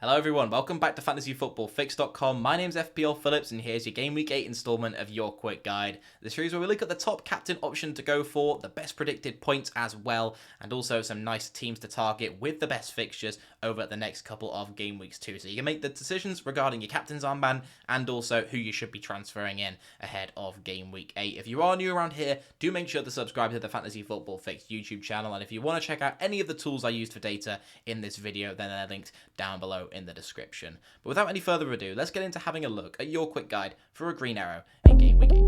Hello everyone, welcome back to FantasyFootballFix.com. My name's FPL Phillips and here's your Game Week 8 installment of your quick guide. The series where we look at the top captain option to go for, the best predicted points as well, and also some nice teams to target with the best fixtures over the next couple of game weeks too. So you can make the decisions regarding your captain's armband and also who you should be transferring in ahead of Game Week 8. If you are new around here, do make sure to subscribe to the Fantasy Football Fix YouTube channel, and if you want to check out any of the tools I used for data in this video, then they're linked down below in the description. But without any further ado, let's get into having a look at your quick guide for a green arrow in Game Week 8.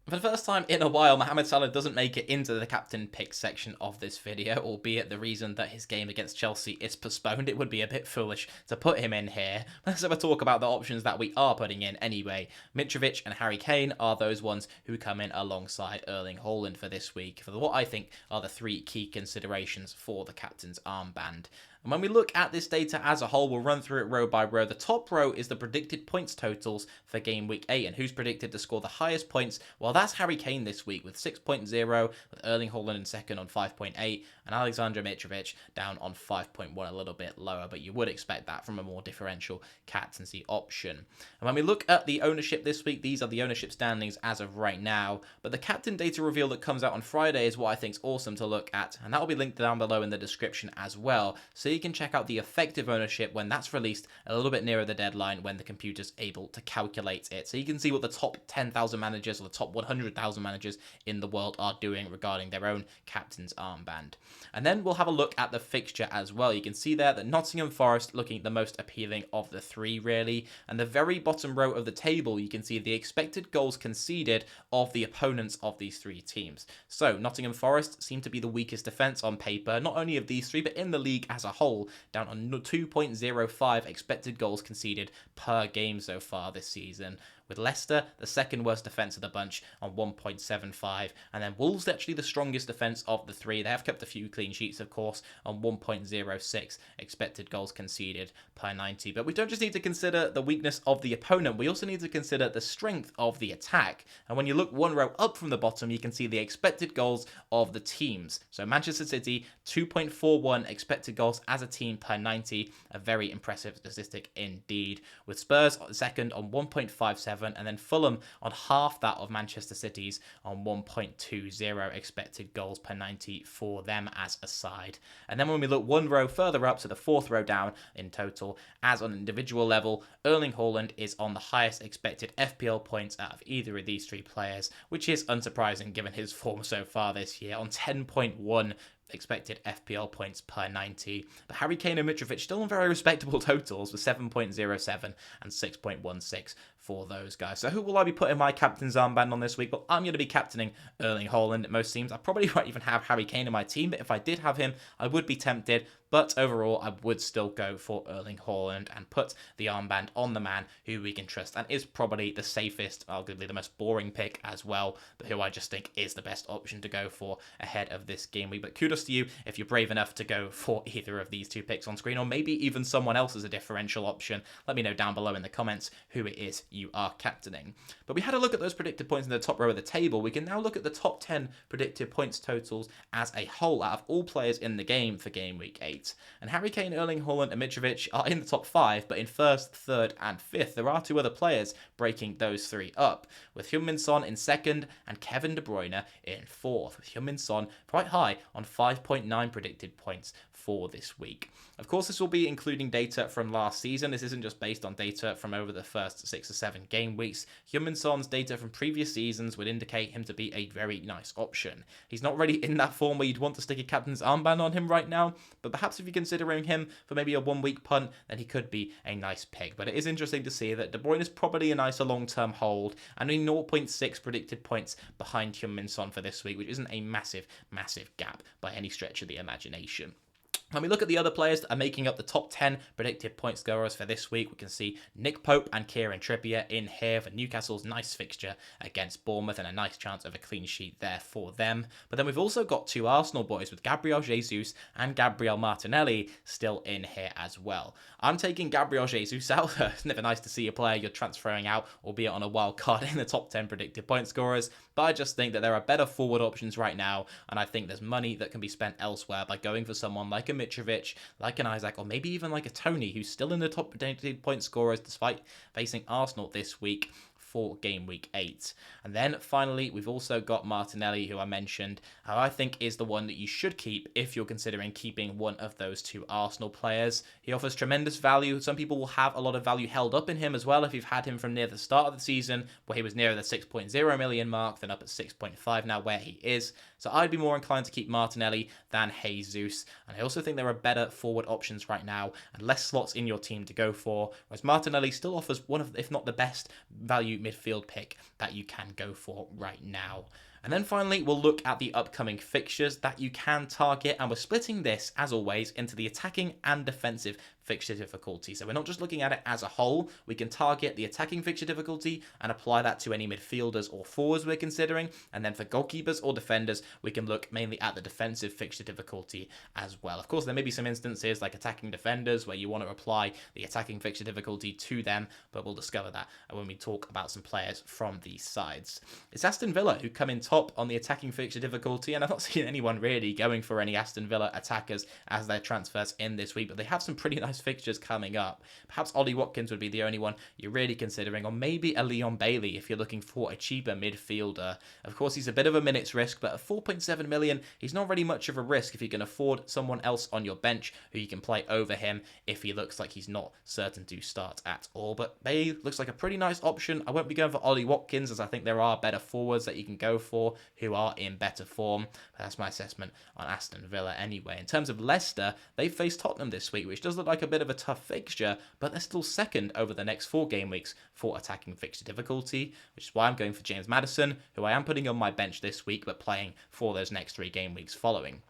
For the first time in a while, Mohamed Salah doesn't make it into the captain pick section of this video, albeit the reason that his game against Chelsea is postponed. It would be a bit foolish to put him in here. Let's have a talk about the options that we are putting in anyway. Mitrovic and Harry Kane are those ones who come in alongside Erling Haaland for this week, for what I think are the three key considerations for the captain's armband. And when we look at this data as a whole, we'll run through it row by row. The top row is the predicted points totals for Game Week 8, and who's predicted to score the highest points? Well, that's Harry Kane this week with 6.0, with Erling Haaland in second on 5.8, and Alexander Mitrovic down on 5.1, a little bit lower, but you would expect that from a more differential captaincy option. And when we look at the ownership this week, these are the ownership standings as of right now, but the captain data reveal that comes out on Friday is what I think is awesome to look at, and that will be linked down below in the description as well. So you can check out the effective ownership when that's released a little bit nearer the deadline when the computer's able to calculate it. So you can see what the top 10,000 managers or the top 100,000 managers in the world are doing regarding their own captain's armband. And then we'll have a look at the fixture as well. You can see there that Nottingham Forest looking the most appealing of the three really. And the very bottom row of the table, you can see the expected goals conceded of the opponents of these three teams. So Nottingham Forest seem to be the weakest defence on paper, not only of these three, but in the league as a whole, down on 2.05 expected goals conceded per game so far this season, with Leicester the second worst defence of the bunch on 1.75, and then Wolves actually the strongest defence of the three. They have kept a few clean sheets, of course, on 1.06 expected goals conceded per 90. But we don't just need to consider the weakness of the opponent, we also need to consider the strength of the attack. And when you look one row up from the bottom, you can see the expected goals of the teams. So Manchester City, 2.41 expected goals as a team per 90, a very impressive statistic indeed, with Spurs second on 1.57, and then Fulham on half that of Manchester City's on 1.20 expected goals per 90 for them as a side. And then when we look one row further up, so the fourth row down in total, as on an individual level, Erling Haaland is on the highest expected FPL points out of either of these three players, which is unsurprising given his form so far this year, on 10.1 expected FPL points per 90. But Harry Kane and Mitrovic still on very respectable totals with 7.07 and 6.16 for those guys. So who will I be putting my captain's armband on this week? Well, I'm going to be captaining Erling Haaland. It most seems I probably won't even have Harry Kane in my team, but if I did have him, I would be tempted. But overall, I would still go for Erling Haaland and put the armband on the man who we can trust and is probably the safest, arguably the most boring pick as well, but who I just think is the best option to go for ahead of this game week. But kudos to you if you're brave enough to go for either of these two picks on screen, or maybe even someone else as a differential option. Let me know down below in the comments who it is you are captaining. But we had a look at those predicted points in the top row of the table. We can now look at the top 10 predicted points totals as a whole out of all players in the game for Game Week 8. And Harry Kane, Erling Haaland and Mitrovic are in the top 5, but in first, third and fifth there are two other players breaking those three up, with Heung-min Son in second and Kevin De Bruyne in fourth, with Heung-min Son quite high on 5.9 predicted points for this week. Of course, this will be including data from last season. This isn't just based on data from over the first 6 or 7 game weeks. Heung-min Son's data from previous seasons would indicate him to be a very nice option. He's not really in that form where you'd want to stick a captain's armband on him right now, but perhaps if you're considering him for maybe a 1-week punt, then he could be a nice pick. But it is interesting to see that De Bruyne is probably a nicer long-term hold, and only 0.6 predicted points behind Heung-min Son for this week, which isn't a massive gap by any stretch of the imagination. When we look at the other players that are making up the top 10 predicted point scorers for this week, we can see Nick Pope and Kieran Trippier in here for Newcastle's nice fixture against Bournemouth and a nice chance of a clean sheet there for them. But then we've also got two Arsenal boys with Gabriel Jesus and Gabriel Martinelli still in here as well. I'm taking Gabriel Jesus out. It's never nice to see a player you're transferring out, albeit on a wild card, in the top 10 predicted point scorers. but I just think that there are better forward options right now, and I think there's money that can be spent elsewhere by going for someone like a Mitrovic, like an Isaac, or maybe even like a Tony, who's still in the top point scorers despite facing Arsenal this week for game week 8. And then finally, we've also got Martinelli, who I mentioned, who I think is the one that you should keep if you're considering keeping one of those two Arsenal players. He offers tremendous value. Some people will have a lot of value held up in him as well if you've had him from near the start of the season, where he was nearer the 6.0 million mark, than up at 6.5 now where he is. So I'd be more inclined to keep Martinelli than Jesus. And I also think there are better forward options right now and less slots in your team to go for, whereas Martinelli still offers one of, if not the best value midfield pick that you can go for right now. And then finally, we'll look at the upcoming fixtures that you can target, and we're splitting this, as always, into the attacking and defensive fixture difficulty. So we're not just looking at it as a whole. We can target the attacking fixture difficulty and apply that to any midfielders or forwards we're considering. And then for goalkeepers or defenders, we can look mainly at the defensive fixture difficulty as well. Of course, there may be some instances like attacking defenders where you want to apply the attacking fixture difficulty to them, but we'll discover that when we talk about some players from these sides. It's Aston Villa who come in top on the attacking fixture difficulty, and I've not seen anyone really going for any Aston Villa attackers as their transfers in this week, but they have some pretty nice fixtures coming up. Perhaps Ollie Watkins would be the only one you're really considering, or maybe a Leon Bailey if you're looking for a cheaper midfielder. Of course, he's a bit of a minutes risk, but at 4.7 million, he's not really much of a risk if you can afford someone else on your bench who you can play over him if he looks like he's not certain to start at all. But Bailey looks like a pretty nice option. I won't be going for Ollie Watkins, as I think there are better forwards that you can go for who are in better form. But that's my assessment on Aston Villa anyway. In terms of Leicester, they face Tottenham this week, which does look like a bit of a tough fixture, but they're still second over the next 4 game weeks for attacking fixture difficulty, which is why I'm going for James Maddison, who I am putting on my bench this week, but playing for those next 3 game weeks following.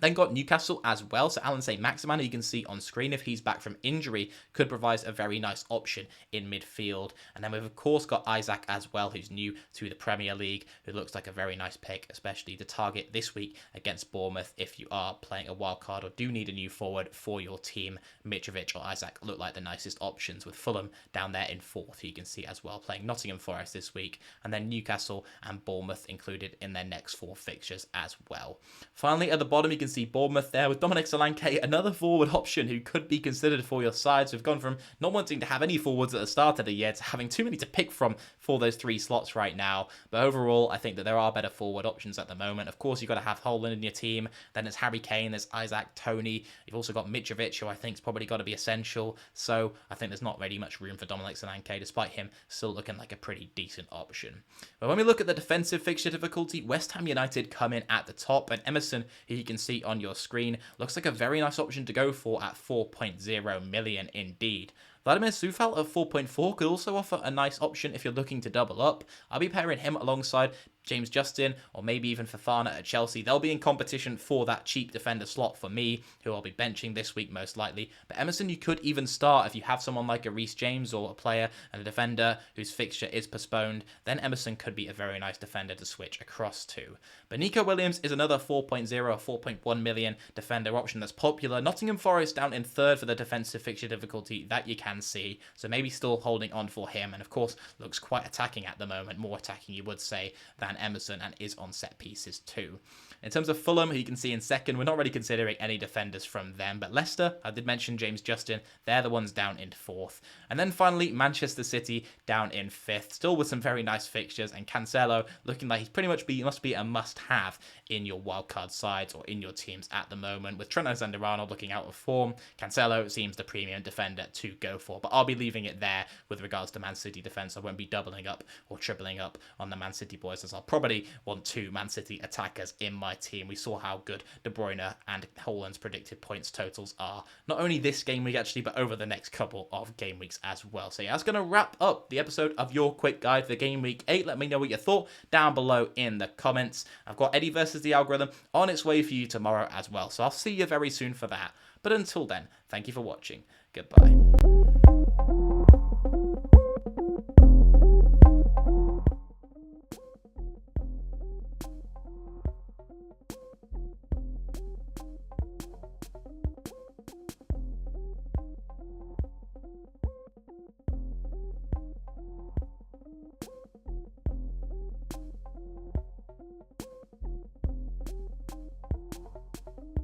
Then got Newcastle as well, so Alan St-Maximin, who you can see on screen if he's back from injury, could provide a very nice option in midfield. And then we've of course got Isaac as well, who's new to the Premier League, who looks like a very nice pick, especially to target this week against Bournemouth if you are playing a wild card or do need a new forward for your team. Mitrovic or Isaac look like the nicest options, with Fulham down there in 4th, who you can see as well, playing Nottingham Forest this week, and then Newcastle and Bournemouth included in their next 4 fixtures as well. Finally, at the bottom, you can see Bournemouth there with Dominic Solanke, another forward option who could be considered for your sides. We've gone from not wanting to have any forwards at the start of the year to having too many to pick from for those 3 slots right now. But overall, I think that there are better forward options at the moment. Of course, you've got to have Haaland in your team. Then there's Harry Kane, there's Isaac, Tony. You've also got Mitrovic, who I think's probably got to be essential. So I think there's not really much room for Dominic Solanke, despite him still looking like a pretty decent option. But when we look at the defensive fixture difficulty, West Ham United come in at the top, and Emerson, who you can see on your screen, looks like a very nice option to go for at 4.0 million indeed. Vladimir Sufal at 4.4 could also offer a nice option if you're looking to double up. I'll be pairing him alongside James Justin, or maybe even Fofana at Chelsea. They'll be in competition for that cheap defender slot for me, who I'll be benching this week most likely. But Emerson, you could even start if you have someone like a Reece James or a player and a defender whose fixture is postponed. Then Emerson could be a very nice defender to switch across to. But Nico Williams is another 4.0 or 4.1 million defender option that's popular. Nottingham Forest down in 3rd for the defensive fixture difficulty that you can see. So maybe still holding on for him. And of course, looks quite attacking at the moment. More attacking, you would say, than Emerson, and is on set pieces too. In terms of Fulham, who you can see in 2nd, we're not really considering any defenders from them, but Leicester, I did mention James Justin, they're the ones down in 4th. And then finally, Manchester City down in 5th, still with some very nice fixtures, and Cancelo looking like he's pretty much must be a must-have in your wildcard sides or in your teams at the moment. With Trent Alexander-Arnold looking out of form, Cancelo seems the premium defender to go for, but I'll be leaving it there with regards to Man City defense. I won't be doubling up or tripling up on the Man City boys, as I'll probably want 2 Man City attackers in my team. We saw how good De Bruyne and Haaland's predicted points totals are, not only this game week actually, but over the next couple of game weeks as well. So yeah, that's going to wrap up the episode of your quick guide for game week 8. Let me know what you thought down below in the comments. I've got Eddie versus the algorithm on its way for you tomorrow as well, so I'll see you very soon for that. But until then, thank you for watching. Goodbye.